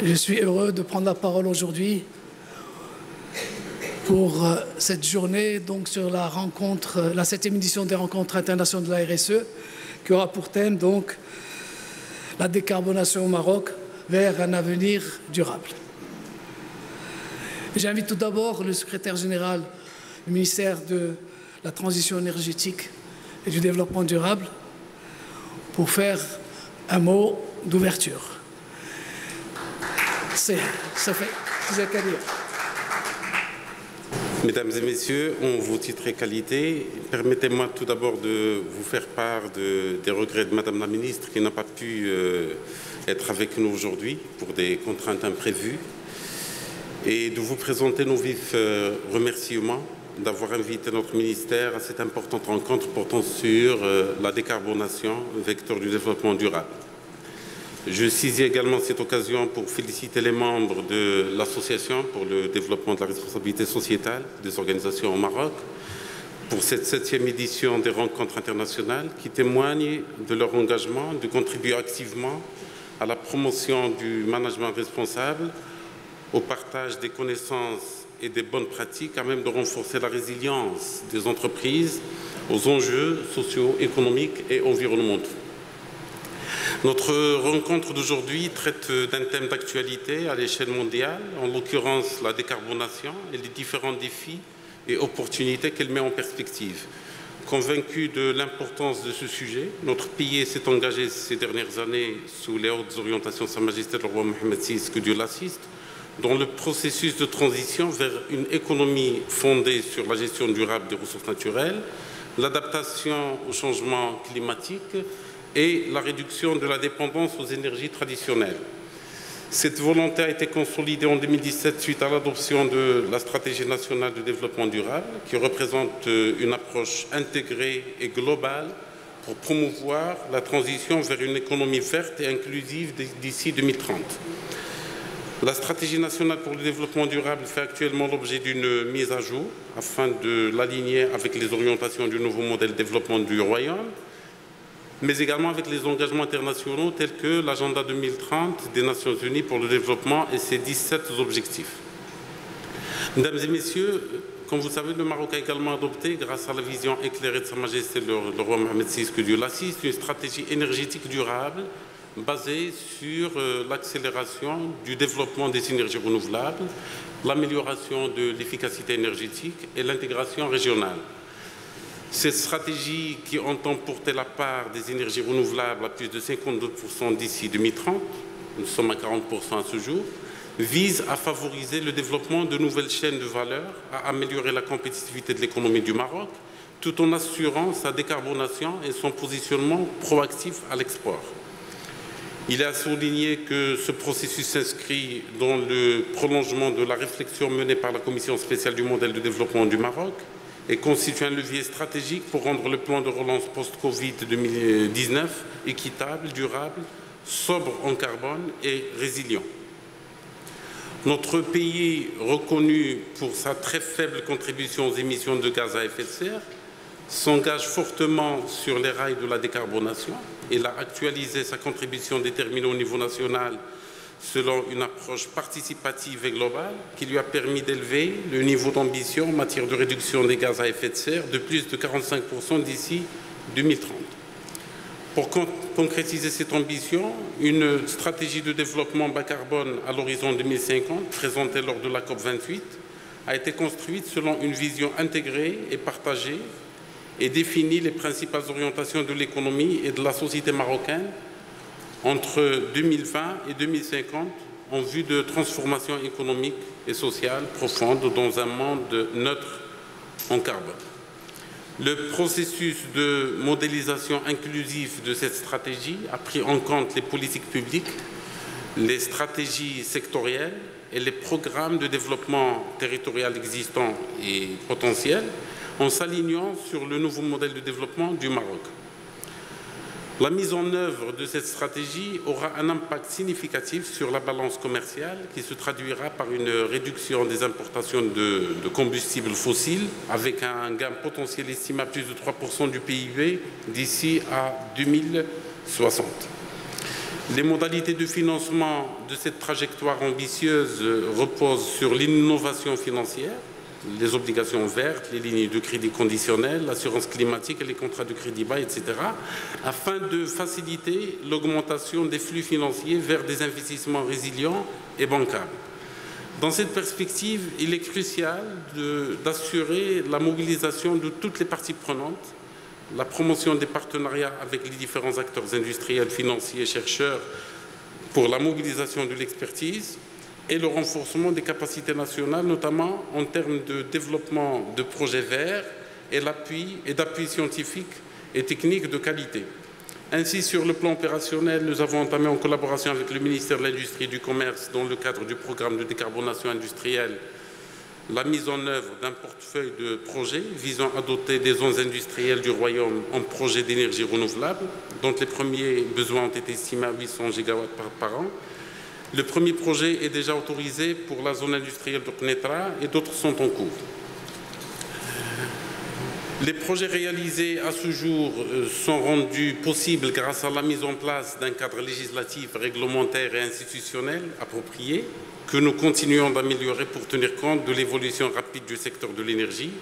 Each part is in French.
Je suis heureux de prendre la parole aujourd'hui pour cette journée, donc sur la rencontre, la 7e édition des rencontres internationales de la RSE, qui aura pour thème donc la décarbonation au Maroc vers un avenir durable. J'invite tout d'abord le secrétaire général du ministère de la Transition énergétique et du développement durable pour faire un mot d'ouverture. Ça fait qu'à dire. Mesdames et messieurs, en vos titres et qualités, permettez-moi tout d'abord de vous faire part des regrets de Madame la Ministre qui n'a pas pu être avec nous aujourd'hui pour des contraintes imprévues et de vous présenter nos vifs remerciements d'avoir invité notre ministère à cette importante rencontre portant sur la décarbonation, vecteur du développement durable. Je saisis également cette occasion pour féliciter les membres de l'Association pour le développement de la responsabilité sociétale des organisations au Maroc pour cette 7e édition des rencontres internationales qui témoigne de leur engagement de contribuer activement à la promotion du management responsable, au partage des connaissances et des bonnes pratiques à même de renforcer la résilience des entreprises aux enjeux sociaux, économiques et environnementaux. Notre rencontre d'aujourd'hui traite d'un thème d'actualité à l'échelle mondiale, en l'occurrence la décarbonation et les différents défis et opportunités qu'elle met en perspective. Convaincu de l'importance de ce sujet, notre pays s'est engagé ces dernières années sous les hautes orientations de Sa Majesté le roi Mohammed VI, que Dieu l'assiste, dans le processus de transition vers une économie fondée sur la gestion durable des ressources naturelles, l'adaptation au changement climatique et la réduction de la dépendance aux énergies traditionnelles. Cette volonté a été consolidée en 2017 suite à l'adoption de la stratégie nationale de développement durable qui représente une approche intégrée et globale pour promouvoir la transition vers une économie verte et inclusive d'ici 2030. La stratégie nationale pour le développement durable fait actuellement l'objet d'une mise à jour afin de l'aligner avec les orientations du nouveau modèle de développement du Royaume, mais également avec les engagements internationaux tels que l'agenda 2030 des Nations Unies pour le développement et ses 17 objectifs. Mesdames et messieurs, comme vous savez, le Maroc a également adopté, grâce à la vision éclairée de Sa Majesté le roi Mohammed VI, que Dieu l'assiste, une stratégie énergétique durable basée sur l'accélération du développement des énergies renouvelables, l'amélioration de l'efficacité énergétique et l'intégration régionale. Cette stratégie qui entend porter la part des énergies renouvelables à plus de 52% d'ici 2030, nous sommes à 40% à ce jour, vise à favoriser le développement de nouvelles chaînes de valeur, à améliorer la compétitivité de l'économie du Maroc, tout en assurant sa décarbonation et son positionnement proactif à l'export. Il est à souligner que ce processus s'inscrit dans le prolongement de la réflexion menée par la Commission spéciale du modèle de développement du Maroc, et constitue un levier stratégique pour rendre le plan de relance post-Covid 2019 équitable, durable, sobre en carbone et résilient. Notre pays, reconnu pour sa très faible contribution aux émissions de gaz à effet de serre, s'engage fortement sur les rails de la décarbonation. Il a actualisé sa contribution déterminée au niveau national selon une approche participative et globale qui lui a permis d'élever le niveau d'ambition en matière de réduction des gaz à effet de serre de plus de 45% d'ici 2030. Pour concrétiser cette ambition, une stratégie de développement bas carbone à l'horizon 2050, présentée lors de la COP28, a été construite selon une vision intégrée et partagée et définit les principales orientations de l'économie et de la société marocaine entre 2020 et 2050 en vue de transformation économique et sociale profonde dans un monde neutre en carbone. Le processus de modélisation inclusive de cette stratégie a pris en compte les politiques publiques, les stratégies sectorielles et les programmes de développement territorial existants et potentiels en s'alignant sur le nouveau modèle de développement du Maroc. La mise en œuvre de cette stratégie aura un impact significatif sur la balance commerciale qui se traduira par une réduction des importations de combustibles fossiles avec un gain potentiel estimé à plus de 3% du PIB d'ici à 2060. Les modalités de financement de cette trajectoire ambitieuse reposent sur l'innovation financière, les obligations vertes, les lignes de crédit conditionnelles, l'assurance climatique et les contrats de crédit bas, etc., afin de faciliter l'augmentation des flux financiers vers des investissements résilients et bancables. Dans cette perspective, il est crucial d'assurer la mobilisation de toutes les parties prenantes, la promotion des partenariats avec les différents acteurs industriels, financiers et chercheurs pour la mobilisation de l'expertise et le renforcement des capacités nationales, notamment en termes de développement de projets verts et d'appui scientifique et technique de qualité. Ainsi, sur le plan opérationnel, nous avons entamé en collaboration avec le ministère de l'Industrie et du Commerce, dans le cadre du programme de décarbonation industrielle, la mise en œuvre d'un portefeuille de projets visant à doter des zones industrielles du Royaume en projets d'énergie renouvelable, dont les premiers besoins ont été estimés à 800 gigawatts par an. Le premier projet est déjà autorisé pour la zone industrielle de Knetra et d'autres sont en cours. Les projets réalisés à ce jour sont rendus possibles grâce à la mise en place d'un cadre législatif, réglementaire et institutionnel approprié que nous continuons d'améliorer pour tenir compte de l'évolution rapide du secteur de l'énergie,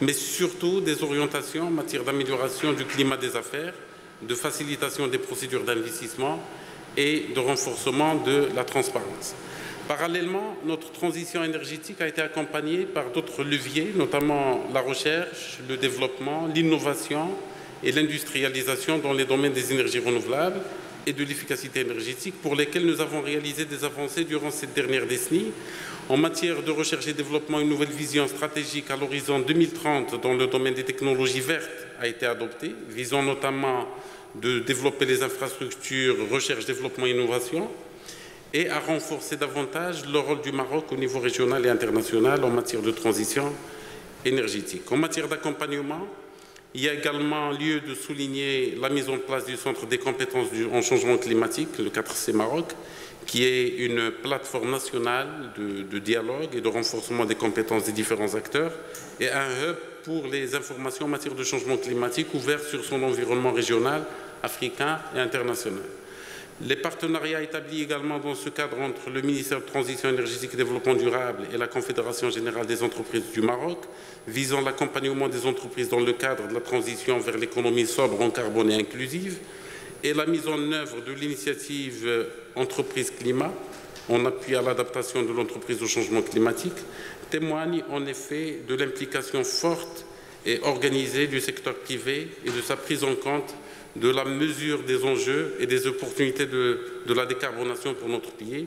mais surtout des orientations en matière d'amélioration du climat des affaires, de facilitation des procédures d'investissement et de renforcement de la transparence. Parallèlement, notre transition énergétique a été accompagnée par d'autres leviers, notamment la recherche, le développement, l'innovation et l'industrialisation dans les domaines des énergies renouvelables et de l'efficacité énergétique, pour lesquels nous avons réalisé des avancées durant cette dernière décennie. En matière de recherche et développement, une nouvelle vision stratégique à l'horizon 2030 dans le domaine des technologies vertes a été adoptée, visant notamment de développer les infrastructures recherche, développement et innovation, et à renforcer davantage le rôle du Maroc au niveau régional et international en matière de transition énergétique. En matière d'accompagnement, il y a également lieu de souligner la mise en place du Centre des compétences en changement climatique, le 4C Maroc, qui est une plateforme nationale de dialogue et de renforcement des compétences des différents acteurs, et un hub pour les informations en matière de changement climatique ouvert sur son environnement régional, africain et international. Les partenariats établis également dans ce cadre entre le ministère de Transition énergétique et Développement durable et la Confédération générale des entreprises du Maroc, visant l'accompagnement des entreprises dans le cadre de la transition vers l'économie sobre en carbone et inclusive, et la mise en œuvre de l'initiative Entreprise Climat, en appui à l'adaptation de l'entreprise au changement climatique, témoignent en effet de l'implication forte et organisée du secteur privé et de sa prise en compte de la mesure des enjeux et des opportunités de la décarbonation pour notre pays.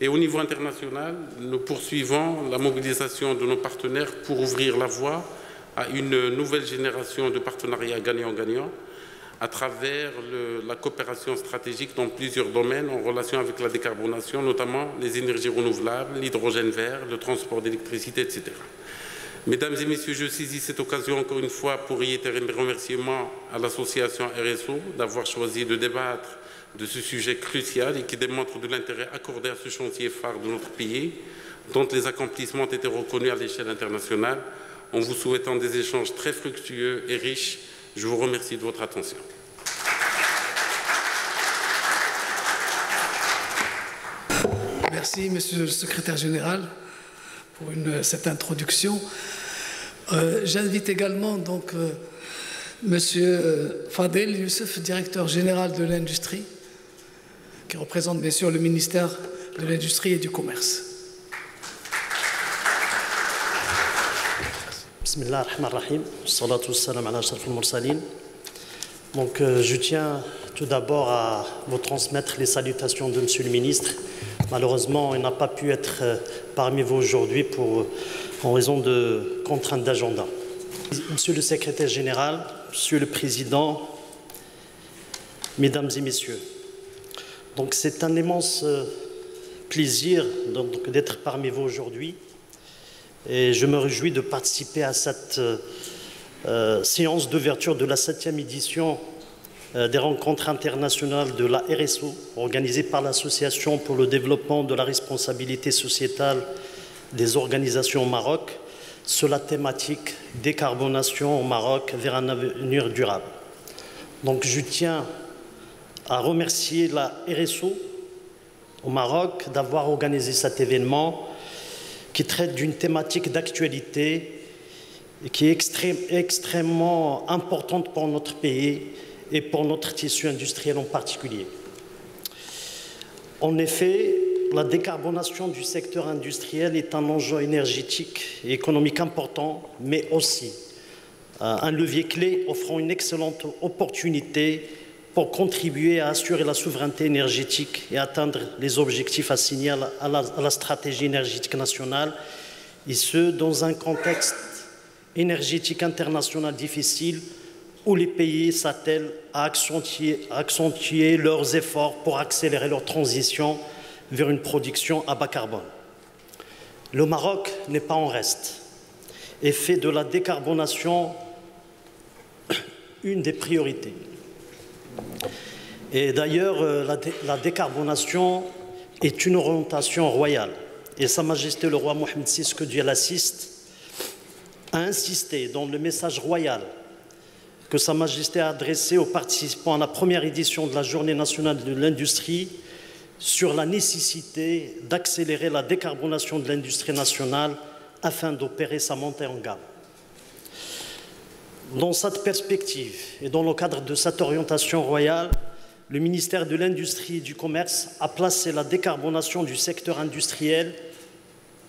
Et au niveau international, nous poursuivons la mobilisation de nos partenaires pour ouvrir la voie à une nouvelle génération de partenariats gagnant-gagnant à travers la coopération stratégique dans plusieurs domaines en relation avec la décarbonation, notamment les énergies renouvelables, l'hydrogène vert, le transport d'électricité, etc. Mesdames et messieurs, je saisis cette occasion encore une fois pour réitérer mes remerciements à l'association RSO d'avoir choisi de débattre de ce sujet crucial et qui démontre de l'intérêt accordé à ce chantier phare de notre pays, dont les accomplissements ont été reconnus à l'échelle internationale. En vous souhaitant des échanges très fructueux et riches, je vous remercie de votre attention. Merci, Monsieur le Secrétaire général, pour cette introduction. J'invite également donc Monsieur Fadel Youssef, directeur général de l'industrie, qui représente bien sûr le ministère de l'Industrie et du Commerce. Bismillah ar-Rahman ar-Rahim, salatu wassalam ala ashraf al-mursalin. Donc je tiens tout d'abord à vous transmettre les salutations de Monsieur le ministre. Malheureusement, il n'a pas pu être parmi vous aujourd'hui en raison de contraintes d'agenda. Monsieur le secrétaire général, Monsieur le président, mesdames et messieurs, donc c'est un immense plaisir d'être parmi vous aujourd'hui et je me réjouis de participer à cette séance d'ouverture de la 7e édition des rencontres internationales de la RSO, organisée par l'Association pour le développement de la responsabilité sociétale des organisations au Maroc, sur la thématique décarbonation au Maroc vers un avenir durable. Donc je tiens à remercier la RSO au Maroc d'avoir organisé cet événement qui traite d'une thématique d'actualité et qui est extrêmement importante pour notre pays et pour notre tissu industriel en particulier. En effet, la décarbonation du secteur industriel est un enjeu énergétique et économique important, mais aussi un levier clé offrant une excellente opportunité pour contribuer à assurer la souveraineté énergétique et atteindre les objectifs assignés à la stratégie énergétique nationale, et ce, dans un contexte énergétique international difficile où les pays s'attellent à accentuer leurs efforts pour accélérer leur transition vers une production à bas carbone. Le Maroc n'est pas en reste et fait de la décarbonation une des priorités. Et d'ailleurs, la décarbonation est une orientation royale. Et Sa Majesté le roi Mohamed VI, que Dieu l'assiste, a insisté dans le message royal que Sa Majesté a adressé aux participants à la première édition de la Journée nationale de l'industrie sur la nécessité d'accélérer la décarbonation de l'industrie nationale afin d'opérer sa montée en gamme. Dans cette perspective et dans le cadre de cette orientation royale, le ministère de l'Industrie et du Commerce a placé la décarbonation du secteur industriel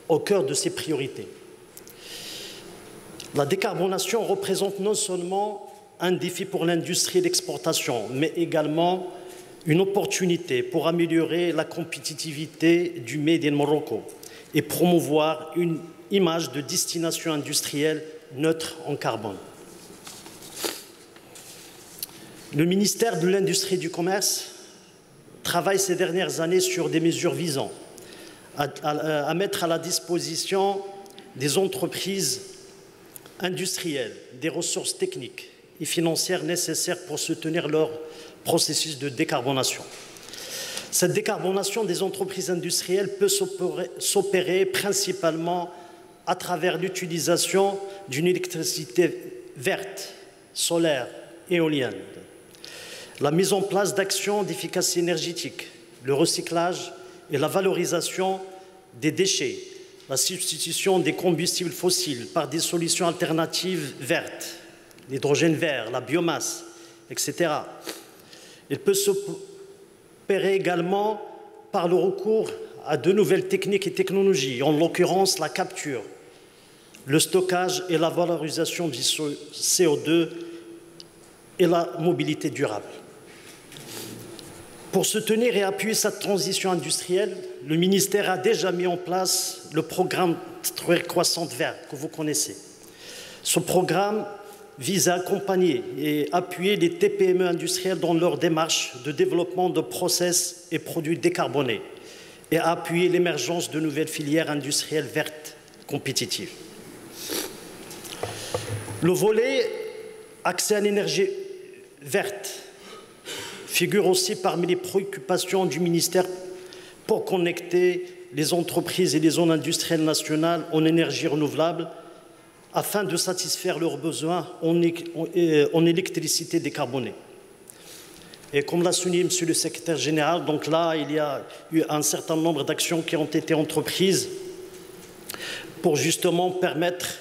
au cœur de ses priorités. La décarbonation représente non seulement un défi pour l'industrie et l'exportation, mais également une opportunité pour améliorer la compétitivité du Made in Morocco et promouvoir une image de destination industrielle neutre en carbone. Le ministère de l'Industrie et du Commerce travaille ces dernières années sur des mesures visant à mettre à la disposition des entreprises industrielles des ressources techniques et financières nécessaires pour soutenir leur processus de décarbonation. Cette décarbonation des entreprises industrielles peut s'opérer principalement à travers l'utilisation d'une électricité verte, solaire, éolienne, la mise en place d'actions d'efficacité énergétique, le recyclage et la valorisation des déchets, la substitution des combustibles fossiles par des solutions alternatives vertes, l'hydrogène vert, la biomasse, etc. Il peut s'opérer également par le recours à de nouvelles techniques et technologies, en l'occurrence la capture, le stockage et la valorisation du CO2 et la mobilité durable. Pour soutenir et appuyer cette transition industrielle, le ministère a déjà mis en place le programme Croissante Verte que vous connaissez. Ce programme vise à accompagner et appuyer les TPME industrielles dans leur démarche de développement de process et produits décarbonés et à appuyer l'émergence de nouvelles filières industrielles vertes compétitives. Le volet accès à l'énergie verte figure aussi parmi les préoccupations du ministère pour connecter les entreprises et les zones industrielles nationales en énergie renouvelable afin de satisfaire leurs besoins en électricité décarbonée. Et comme l'a souligné Monsieur le Secrétaire général, donc là, il y a eu un certain nombre d'actions qui ont été entreprises pour justement permettre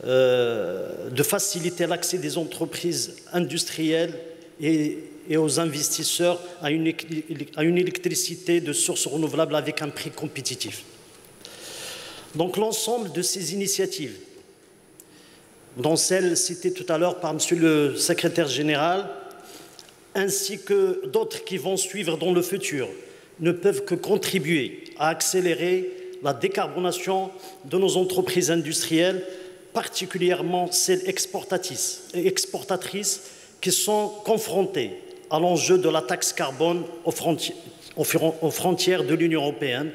de faciliter l'accès des entreprises industrielles et aux investisseurs à une électricité de source renouvelable avec un prix compétitif. Donc l'ensemble de ces initiatives, dont celle citée tout à l'heure par Monsieur le Secrétaire général, ainsi que d'autres qui vont suivre dans le futur, ne peuvent que contribuer à accélérer la décarbonation de nos entreprises industrielles, particulièrement celles exportatrices qui sont confrontées à l'enjeu de la taxe carbone aux frontières de l'Union européenne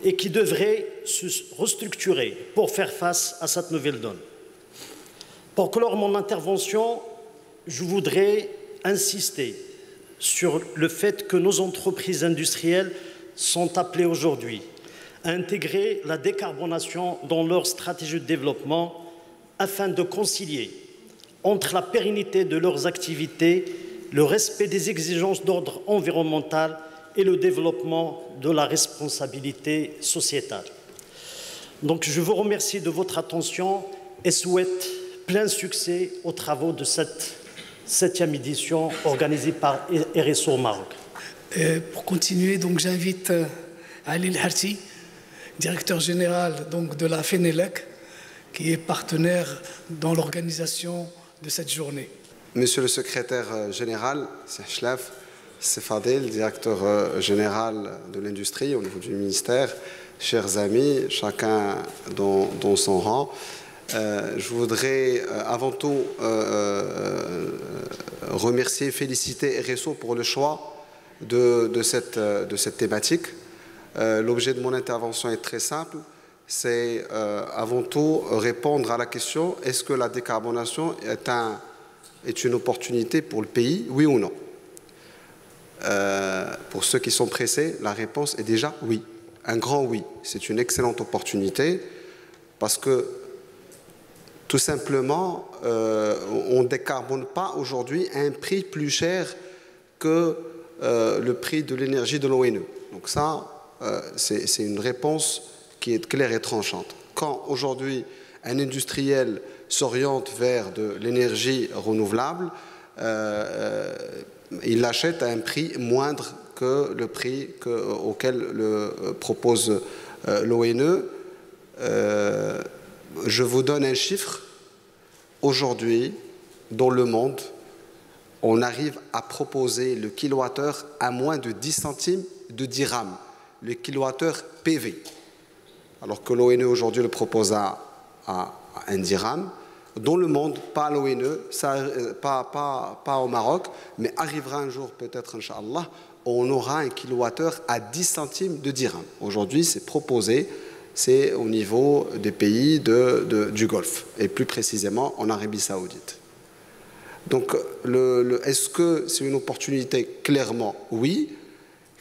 et qui devraient se restructurer pour faire face à cette nouvelle donne. Pour clore mon intervention, je voudrais insister sur le fait que nos entreprises industrielles sont appelées aujourd'hui à intégrer la décarbonation dans leur stratégie de développement afin de concilier entre la pérennité de leurs activités le respect des exigences d'ordre environnemental et le développement de la responsabilité sociétale. Donc je vous remercie de votre attention et souhaite plein succès aux travaux de cette 7e édition organisée par RSO au Maroc. Pour continuer, donc j'invite Ali El-Harti, directeur général donc, de la FENELEC, qui est partenaire dans l'organisation de cette journée. Monsieur le secrétaire général, Shlaf, Sefadel, directeur général de l'industrie au niveau du ministère, chers amis, chacun dans son rang, je voudrais avant tout remercier et féliciter RSO pour le choix de cette thématique. L'objet de mon intervention est très simple, c'est avant tout répondre à la question est-ce que la décarbonation est une opportunité pour le pays, oui ou non? Pour ceux qui sont pressés, la réponse est déjà oui, un grand oui. C'est une excellente opportunité parce que tout simplement, on ne décarbone pas aujourd'hui à un prix plus cher que le prix de l'énergie de l'ONE. Donc ça, c'est une réponse qui est claire et tranchante. Quand aujourd'hui un industriel s'oriente vers de l'énergie renouvelable, il l'achète à un prix moindre que le prix auquel le propose l'ONE. Je vous donne un chiffre. Aujourd'hui, dans le monde, on arrive à proposer le kilowattheure à moins de 10 centimes de dirham, le kilowattheure PV. Alors que l'ONE aujourd'hui le propose à 1 dirham. Dans le monde, pas à l'ONE, pas au Maroc, mais arrivera un jour peut-être, Inch'Allah, on aura un kilowattheure à 10 centimes de dirham. Aujourd'hui, c'est proposé, c'est au niveau des pays du Golfe, et plus précisément en Arabie Saoudite. Donc, est-ce que c'est une opportunité? Clairement, oui.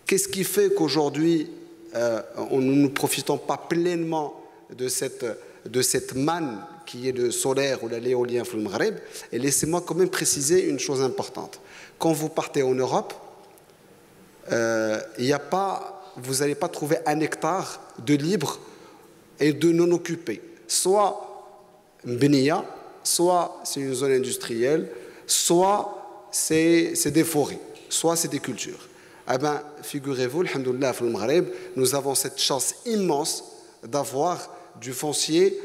Qu'est-ce qui fait qu'aujourd'hui, nous ne profitons pas pleinement de cette manne qui est le solaire ou l'éolien au Maghreb? Et laissez-moi quand même préciser une chose importante. Quand vous partez en Europe, vous n'allez pas trouver un hectare de libre et de non occupé. Soit Mbenia, soit c'est une zone industrielle, soit c'est des forêts, soit c'est des cultures. Eh bien, figurez-vous, alhamdoulilah, au Maghreb, nous avons cette chance immense d'avoir du foncier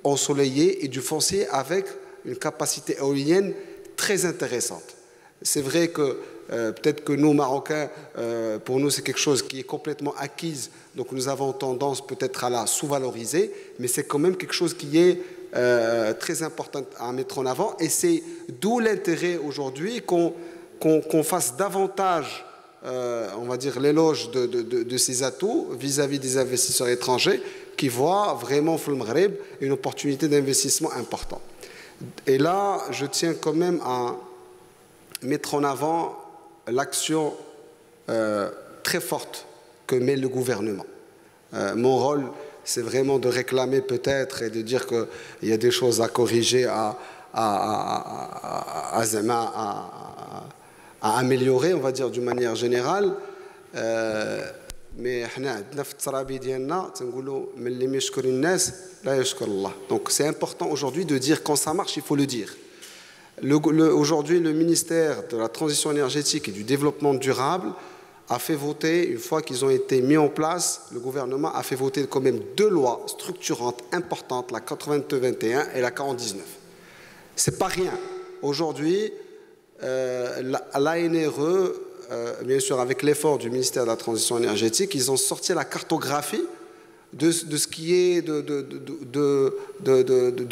ensoleillé et du foncier avec une capacité éolienne très intéressante. C'est vrai que peut-être que nous, Marocains, pour nous, c'est quelque chose qui est complètement acquise, donc nous avons tendance peut-être à la sous-valoriser, mais c'est quand même quelque chose qui est très important à mettre en avant, et c'est d'où l'intérêt aujourd'hui qu'on fasse davantage, on va dire, l'éloge de ces atouts vis-à-vis des investisseurs étrangers qui voient vraiment au Maghreb une opportunité d'investissement importante. Et là, je tiens quand même à mettre en avant l'action très forte que met le gouvernement. Mon rôle, c'est vraiment de réclamer peut-être et de dire qu'il y a des choses à corriger, à améliorer, on va dire, d'une manière générale. Mais donc c'est important aujourd'hui de dire quand ça marche, il faut le dire. Aujourd'hui, le ministère de la Transition énergétique et du Développement durable a fait voter, une fois qu'ils ont été mis en place, le gouvernement a fait voter quand même 2 lois structurantes importantes, la 82-21 et la 49. C'est pas rien. Aujourd'hui, l'ANRE, bien sûr avec l'effort du ministère de la Transition énergétique, ils ont sorti la cartographie de ce qui est de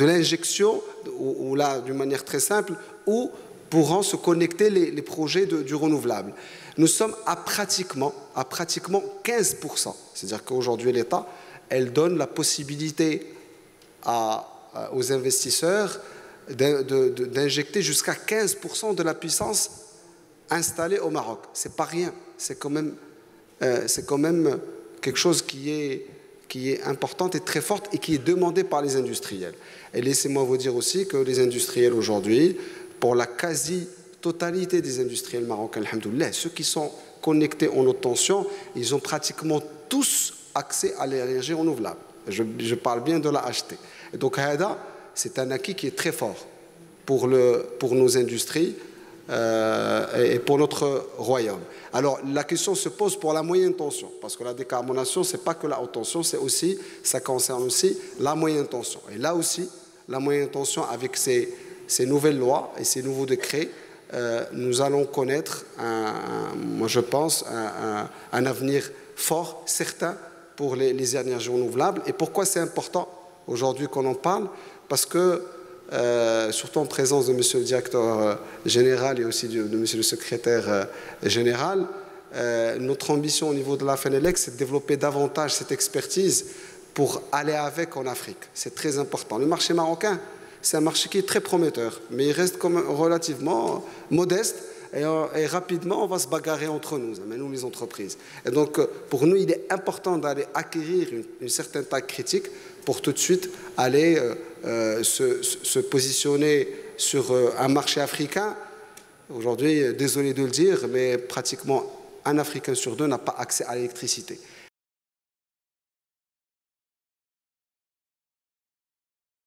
l'injection, ou là, d'une manière très simple, où pourront se connecter les projets du renouvelable. Nous sommes à pratiquement 15%. C'est-à-dire qu'aujourd'hui, l'État, elle donne la possibilité aux investisseurs d'injecter jusqu'à 15% de la puissance installée au Maroc. C'est pas rien. C'est quand même quelque chose qui est importante et très forte et qui est demandée par les industriels. Et laissez-moi vous dire aussi que les industriels aujourd'hui, pour la quasi totalité des industriels marocains, alhamdoulilah, ceux qui sont connectés en haute tension, ils ont pratiquement tous accès à l'énergie renouvelable. Je parle bien de la HT. Et donc, c'est un acquis qui est très fort pour nos industries et pour notre royaume. Alors, la question se pose pour la moyenne tension, parce que la décarbonation, ce n'est pas que la haute tension, ça concerne aussi la moyenne tension. Et là aussi, la moyenne tension, avec ces nouvelles lois et ces nouveaux décrets, nous allons connaître, moi je pense, un avenir fort, certain, pour les énergies renouvelables. Et pourquoi c'est important aujourd'hui qu'on en parle? Parce que, surtout en présence de monsieur le directeur général et aussi de monsieur le secrétaire général, notre ambition au niveau de la FENELEC, c'est de développer davantage cette expertise pour aller avec en Afrique. C'est très important. Le marché marocain, c'est un marché qui est très prometteur, mais il reste comme relativement modeste et rapidement, on va se bagarrer entre nous, nous les entreprises. Et donc, pour nous, il est important d'aller acquérir une certaine taille critique pour tout de suite aller se positionner sur un marché africain. Aujourd'hui, désolé de le dire, mais pratiquement un Africain sur deux n'a pas accès à l'électricité.